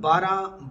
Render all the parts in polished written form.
12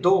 2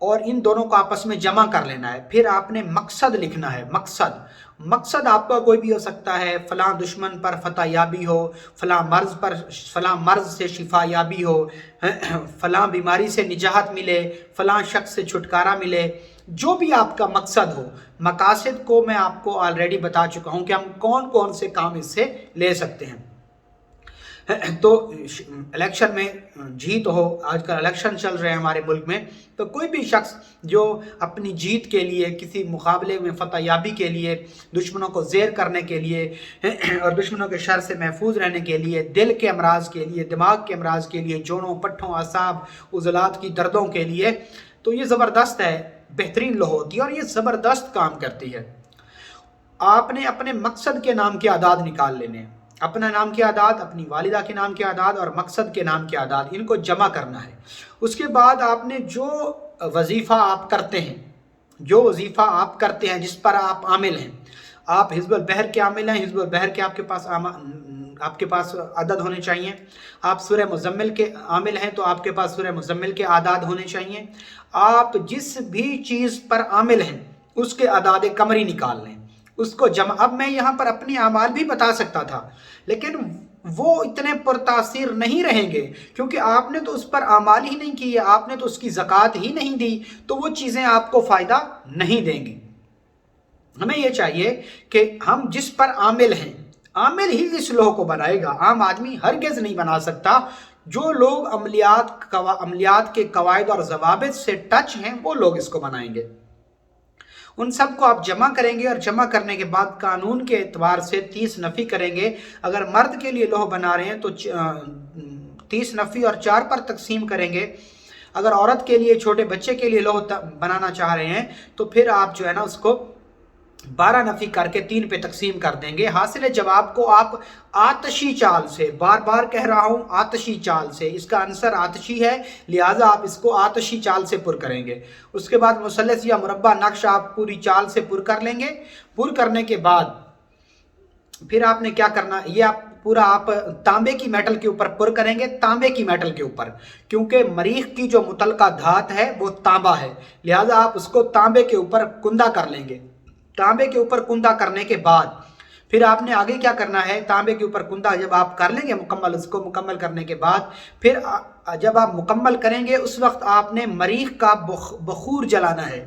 اور ان دونوں کو آپس میں جمع کر لینا ہے. پھر آپ نے مقصد لکھنا ہے. مقصد آپ کا کوئی بھی ہو سکتا ہے. فلاں دشمن پر فتح یابی ہو، فلاں مرض سے شفا یابی ہو، فلاں بیماری سے نجات ملے، فلاں شخص سے چھٹکارا ملے. جو بھی آپ کا مقصد ہو. مقاصد کو میں آپ کو آلریڈی بتا چکا ہوں کہ ہم کون کون سے کام اس سے لے سکتے ہیں. تو الیکشن میں جیت ہو، آج کل الیکشن چل رہے ہیں ہمارے ملک میں، تو کوئی بھی شخص جو اپنی جیت کے لیے، کسی مقابلے میں فتح یابی کے لیے، دشمنوں کو زیر کرنے کے لیے اور دشمنوں کے شر سے محفوظ رہنے کے لیے، دل کے امراض کے لیے، دماغ کے امراض کے لیے، جوڑوں پٹھوں اعصاب عضلات کی دردوں کے لیے، تو یہ زبردست ہے، بہترین لو ہوتی ہے اور یہ زبردست کام کرتی ہے. آپ نے اپنے مقصد کے نام کے اعداد نکال لینے ہیں. اپنا نام کے اعداد، اپنی والدہ کے نام کے اعداد اور مقصد کے نام کے اعداد، ان کو جمع کرنا ہے. اس کے بعد آپ نے جو وظیفہ آپ کرتے ہیں، جس پر آپ عامل ہیں، آپ حزب البحر کے عامل ہیں، حزب البحر کے آپ کے پاس عدد ہونے چاہیے. آپ سورہ مزمل کے عامل ہیں تو آپ کے پاس سورہ مزمل کے اعداد ہونے چاہیے. آپ جس بھی چیز پر عامل ہیں اس کے اعداد قمری نکال لیں، اس کو جمع. اب میں یہاں پر اپنی اعمال بھی بتا سکتا تھا، لیکن وہ اتنے پرتاثیر نہیں رہیں گے، کیونکہ آپ نے تو اس پر اعمال ہی نہیں کیے، آپ نے تو اس کی زکوٰۃ ہی نہیں دی، تو وہ چیزیں آپ کو فائدہ نہیں دیں گی. ہمیں یہ چاہیے کہ ہم جس پر عامل ہیں، عامل ہی اس لوح کو بنائے گا. عام آدمی ہرگز نہیں بنا سکتا. جو لوگ عملیات کے قواعد اور ضوابط سے ٹچ ہیں وہ لوگ اس کو بنائیں گے. ان سب کو آپ جمع کریں گے اور جمع کرنے کے بعد قانون کے اعتبار سے 30 نفی کریں گے. اگر مرد کے لیے لوح بنا رہے ہیں تو 30 نفی اور 4 پر تقسیم کریں گے. اگر عورت کے لیے، چھوٹے بچے کے لیے لوح بنانا چاہ رہے ہیں تو پھر آپ جو ہے نا اس کو 12 نفی کر کے 3 پہ تقسیم کر دیں گے. حاصل جواب کو آپ آتشی چال سے، بار بار کہہ رہا ہوں آتشی چال سے، اس کا عنصر آتشی ہے، لہٰذا آپ اس کو آتشی چال سے پر کریں گے. اس کے بعد مثلث یا مربع نقش آپ پوری چال سے پر کر لیں گے. پر کرنے کے بعد پھر آپ نے کیا کرنا، یہ آپ تانبے کی میٹل کے اوپر پر کریں گے. تانبے کی میٹل کے اوپر، کیونکہ مریخ کی جو متعلقہ دھات ہے وہ تانبا ہے، لہٰذا آپ اس کو تانبے کے اوپر کندہ کر لیں گے. تانبے کے اوپر کندہ کرنے کے بعد پھر آپ نے آگے کیا کرنا ہے، تانبے کے اوپر کندہ جب آپ کر لیں گے مکمل، اس کو مکمل کرنے کے بعد پھر جب آپ مکمل کریں گے اس وقت آپ نے مریخ کا بخور جلانا ہے.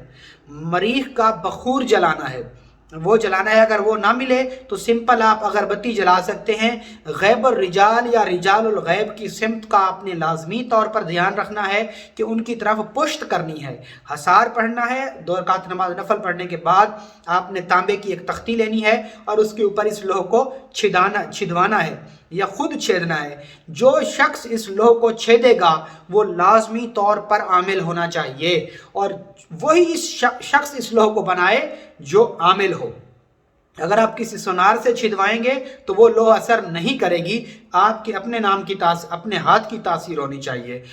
مریخ کا بخور جلانا ہے، وہ جلانا ہے. اگر وہ نہ ملے تو سمپل آپ اگربتی جلا سکتے ہیں. غیب الرجال یا رجال الغیب کی سمت کا آپ نے لازمی طور پر دھیان رکھنا ہے کہ ان کی طرف پشت کرنی ہے. حصار پڑھنا ہے. 2 رکعت نماز نفل پڑھنے کے بعد آپ نے تانبے کی ایک تختی لینی ہے اور اس کے اوپر اس لوح کو چھدوانا ہے یا خود چھیدنا ہے. جو شخص اس لوح کو چھیدے گا وہ لازمی طور پر عامل ہونا چاہیے، اور وہی شخص اس لوح کو بنائے جو عامل ہو. اگر آپ کسی سونار سے چھدوائیں گے تو وہ لوح اثر نہیں کرے گی. آپ کے اپنے اپنے ہاتھ کی تاثیر ہونی چاہیے.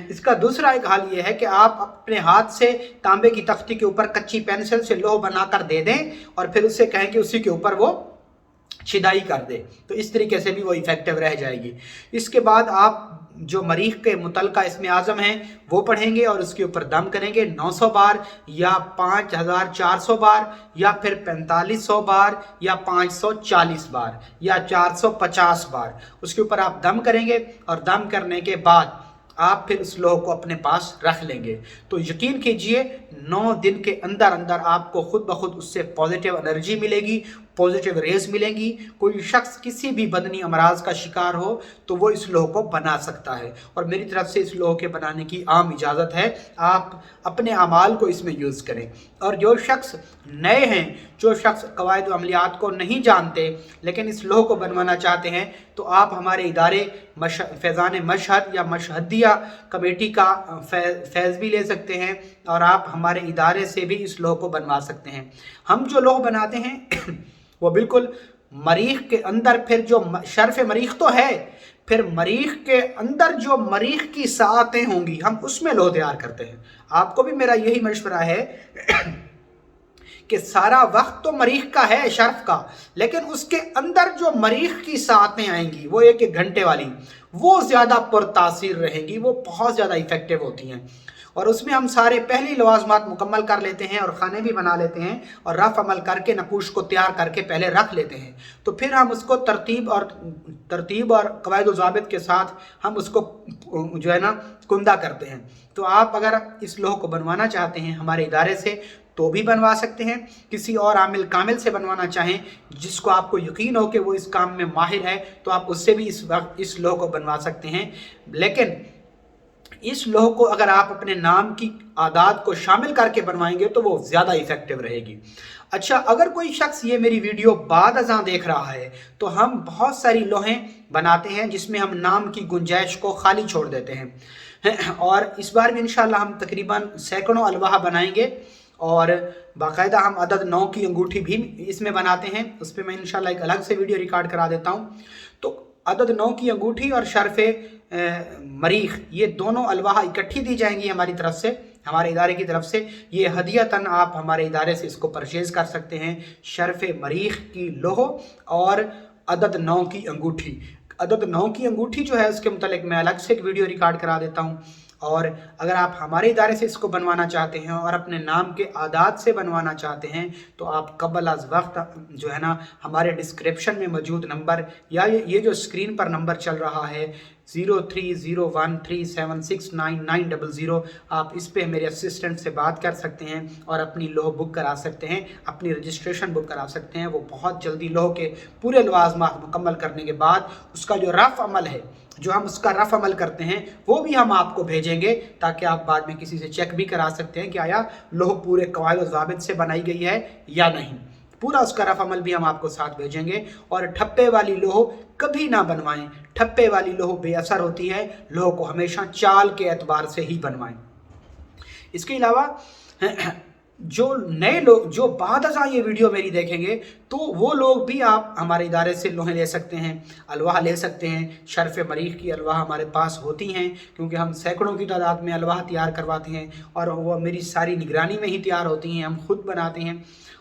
اس کا دوسرا ایک حال یہ ہے کہ آپ اپنے ہاتھ سے تانبے کی تختی کے اوپر کچی پینسل سے لوح بنا کر دے دیں اور پھر اس سے کہیں کہ اسی کے اوپر وہ چھدائی کر دے، تو اس طریقے سے بھی وہ ایفیکٹو رہ جائے گی. اس کے بعد آپ جو مریخ کے متعلقہ اسم اعظم ہیں وہ پڑھیں گے اور اس کے اوپر دم کریں گے 900 بار یا 5400 بار یا پھر 4500 بار یا 540 بار یا 450 بار. اس کے اوپر آپ دم کریں گے اور دم کرنے کے بعد آپ پھر اس لوح کو اپنے پاس رکھ لیں گے. تو یقین کیجئے 9 دن کے اندر آپ کو خود بخود اس سے پازیٹیو انرجی ملے گی، پازیٹیو ریز ملیں گی. کوئی شخص کسی بھی بدنی امراض کا شکار ہو تو وہ اس لوح کو بنا سکتا ہے، اور میری طرف سے اس لوح کے بنانے کی عام اجازت ہے. آپ اپنے اعمال کو اس میں یوز کریں. اور جو شخص نئے ہیں، جو شخص قواعد و عملیات کو نہیں جانتے لیکن اس لوح کو بنوانا چاہتے ہیں، تو آپ ہمارے ادارے فیضان مشہد یا مشہدیہ کمیٹی کا فیض بھی لے سکتے ہیں، اور آپ ہمارے ادارے سے بھی اس لوح کو بنوا سکتے ہیں. ہم جو لوح بناتے ہیں وہ بالکل مریخ کے اندر، پھر جو شرف مریخ تو ہے، پھر مریخ کے اندر جو مریخ کی ساعتیں ہوں گی ہم اس میں لوح تیار کرتے ہیں. آپ کو بھی میرا یہی مشورہ ہے کہ سارا وقت تو مریخ کا ہے، شرف کا، لیکن اس کے اندر جو مریخ کی ساعتیں آئیں گی وہ 1 گھنٹے والی، وہ زیادہ پرتاثیر رہیں گی، وہ بہت زیادہ ایفیکٹو ہوتی ہیں. اور اس میں ہم سارے پہلی لوازمات مکمل کر لیتے ہیں اور کھانے بھی بنا لیتے ہیں اور رف عمل کر کے نقوش کو تیار کر کے پہلے رکھ لیتے ہیں، تو پھر ہم اس کو ترتیب اور قواعد و ضوابط کے ساتھ ہم اس کو جو ہے نا کندہ کرتے ہیں۔ تو آپ اگر اس لوح کو بنوانا چاہتے ہیں ہمارے ادارے سے تو بھی بنوا سکتے ہیں، کسی اور عامل کامل سے بنوانا چاہیں جس کو آپ کو یقین ہو کہ وہ اس کام میں ماہر ہے تو آپ اس سے بھی اس لوح کو بنوا سکتے ہیں، لیکن اس لوح کو اگر آپ اپنے نام کی اعداد کو شامل کر کے بنوائیں گے تو وہ زیادہ ایفیکٹو رہے گی۔ اچھا، اگر کوئی شخص یہ میری ویڈیو بعد ازاں دیکھ رہا ہے تو ہم بہت ساری لوحیں بناتے ہیں جس میں ہم نام کی گنجائش کو خالی چھوڑ دیتے ہیں، اور اس بار بھی انشاءاللہ ہم تقریباً سینکڑوں الواح بنائیں گے، اور باقاعدہ ہم عدد 9 کی انگوٹھی بھی اس میں بناتے ہیں، اس پہ میں انشاءاللہ ایک الگ سے ویڈیو ریکارڈ کرا دیتا ہوں۔ تو عدد 9 کی انگوٹھی اور شرف مریخ، یہ دونوں الواح اکٹھی دی جائیں گی ہماری طرف سے، ہمارے ادارے کی طرف سے، یہ ہدیتاً آپ ہمارے ادارے سے اس کو پرچیز کر سکتے ہیں، شرف مریخ کی لوح اور عدد 9 کی انگوٹھی۔ عدد 9 کی انگوٹھی جو ہے اس کے متعلق میں الگ سے ایک ویڈیو ریکارڈ کرا دیتا ہوں، اور اگر آپ ہمارے ادارے سے اس کو بنوانا چاہتے ہیں اور اپنے نام کے اعداد سے بنوانا چاہتے ہیں تو آپ قبل از وقت جو ہے نا ہمارے ڈسکرپشن میں موجود نمبر یا یہ جو اسکرین پر نمبر چل رہا ہے 0301376990، آپ اس پہ میرے اسسٹنٹ سے بات کر سکتے ہیں اور اپنی لوح بک کرا سکتے ہیں، اپنی رجسٹریشن بک کرا سکتے ہیں۔ وہ بہت جلدی لوح کے پورے لوازمات مکمل کرنے کے بعد اس کا جو رف عمل ہے، جو ہم اس کا رف عمل کرتے ہیں وہ بھی ہم آپ کو بھیجیں گے تاکہ آپ بعد میں کسی سے چیک بھی کرا سکتے ہیں کہ آیا لوح پورے قواعد و ضوابط سے بنائی گئی ہے یا نہیں۔ پورا اس کا رف عمل بھی ہم آپ کو ساتھ بھیجیں گے، اور ٹھپے والی لوح کبھی نہ بنوائیں، ٹھپے والی لوح بے اثر ہوتی ہے، لوح کو ہمیشہ چال کے اعتبار سے ہی بنوائیں۔ اس کے علاوہ جو نئے لوگ جو بعد ازاں یہ ویڈیو میری دیکھیں گے تو وہ لوگ بھی آپ ہمارے ادارے سے لوحیں لے سکتے ہیں، الواح لے سکتے ہیں۔ شرف مریخ کی الواح ہمارے پاس ہوتی ہیں کیونکہ ہم سینکڑوں کی تعداد میں الواح تیار کرواتے ہیں اور وہ میری ساری نگرانی میں ہی تیار ہوتی ہیں، ہم خود بناتے ہیں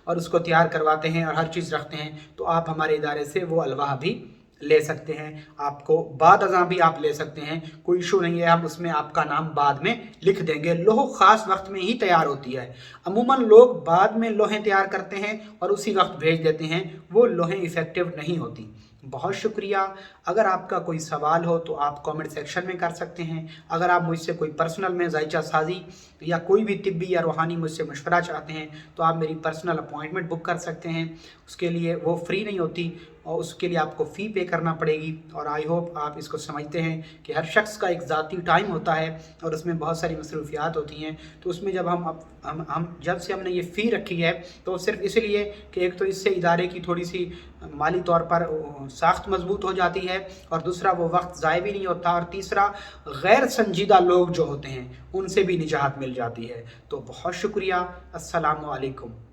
اور اس کو تیار کرواتے ہیں اور ہر چیز رکھتے ہیں، تو آپ ہمارے ادارے سے وہ الواح بھی لے سکتے ہیں، آپ کو بعد ازاں بھی آپ لے سکتے ہیں، کوئی ایشو نہیں ہے، ہم اس میں آپ کا نام بعد میں لکھ دیں گے۔ لوح خاص وقت میں ہی تیار ہوتی ہے، عموماً لوگ بعد میں لوحیں تیار کرتے ہیں اور اسی وقت بھیج دیتے ہیں، وہ لوحیں ایفیکٹو نہیں ہوتی۔ بہت شکریہ۔ اگر آپ کا کوئی سوال ہو تو آپ کامنٹ سیکشن میں کر سکتے ہیں، اگر آپ مجھ سے کوئی پرسنل میں ذائچہ سازی یا کوئی بھی طبی یا روحانی مجھ سے مشورہ چاہتے ہیں تو آپ میری پرسنل اپوائنٹمنٹ بک کر سکتے ہیں، اس کے لیے وہ فری نہیں ہوتی اور اس کے لیے آپ کو فی پے کرنا پڑے گی، اور آئی ہوپ آپ اس کو سمجھتے ہیں کہ ہر شخص کا ایک ذاتی ٹائم ہوتا ہے اور اس میں بہت ساری مصروفیات ہوتی ہیں، تو اس میں جب ہم جب سے ہم نے یہ فی رکھی ہے تو صرف اس لیے کہ ایک تو اس سے ادارے کی تھوڑی سی مالی طور پر ساخت مضبوط ہو جاتی ہے، اور دوسرا وہ وقت ضائع بھی نہیں ہوتا، اور تیسرا غیر سنجیدہ لوگ جو ہوتے ہیں ان سے بھی نجات مل جاتی ہے۔ تو بہت شکریہ، السلام علیکم۔